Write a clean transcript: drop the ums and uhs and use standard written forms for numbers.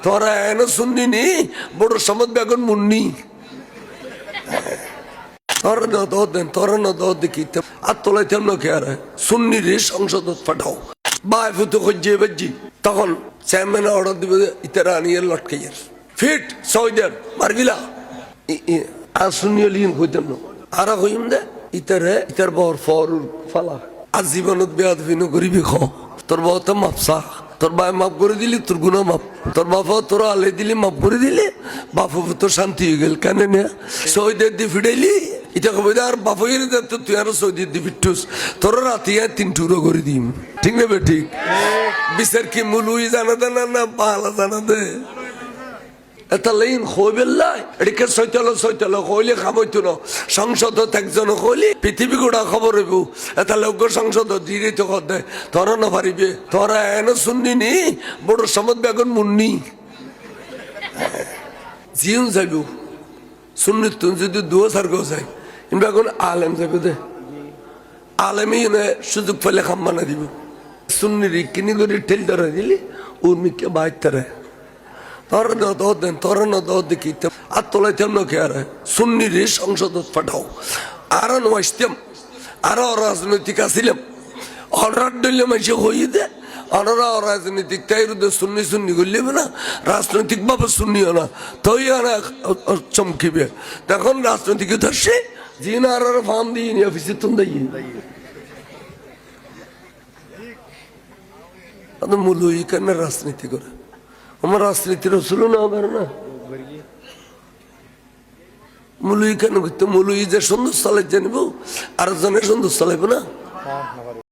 তোরা এনে শুননি নি বড় সমাজ বেগুন মুন্নি তোরা না দো দেন তোরা না দো দেখি আর তোলাই তেমন কে আর শুননি রে সংসদ পাঠাও বাই ফুতো খুঁজে বাজি তখন চেয়ারম্যান অর্ডার দিবে ইতারা আনিয়ে লটকাইয়ার ফিট সৌদের মারগিলা আর শুনিয়ে লিন হইতাম না আর হইম দে ইতারে ইতার বর ফর ফালা আর জীবনত বেয়াদ বিনু করিবি খ তোর বহুত মাপসা তোর বাই মাপ করে দিলি তোর গুণা মাপ তোর বাপা তোর আলে দিলি মাপ করে দিলি বাপু তোর শান্তি হয়ে গেল কেন না সৌদের দি ফিডাইলি এটা কবে আর বাপের তুই আর সৌদের দি ফিটুস তোর রাতে 3 টুকরো করে দিম ঠিক না বে ঠিক বিচার কি মুলুই জানা দে না পালা জানা দে এটা লাইন হইবেল্লাই এদিকে সৈতল হইলে খাবইতো না সংসদ একজন হইলে পৃথিবী গোড়া খবর হইব এটা লোক সংসদ ধীরে তো দে তোরা না পারিবে তোরা এনে শুননি নি বড় সমাজ বেগুন মুন্নি জিউন যাইব শুননি তুই যদি দুয়ো সার্গ যায় বেগুন আলেম যাবে দে আলেমই সুযোগ পেলে খাম্বানা দিব শুননি রে কিনি করে ঠেল ধরে দিলি উর্মিকে বাইতারে তোরা না দো দেন তোরা না দো দেখি আর তোলাই তেমন কে আর শুননি রে সংসদ পাঠাও আর নয়স্তাম আরো রাজনৈতিক আসিলাম অর্ডার দিলে মাসে হয়ে দে অনারা রাজনৈতিক তাই শুননি করলে না রাজনৈতিক ভাবে শুনিও না তৈ চমকিবে তখন রাজনৈতিক ধরছে জিন আর ফার্ম দিয়ে অফিসে তুন দিয়ে মূল কেন রাজনীতি করে আমার রাজনীতির ছিল না আমার না মুলুই কেন করতে মুলুই যে সুন্দর চালাই জানিব আর জনের সুন্দর চালাইব না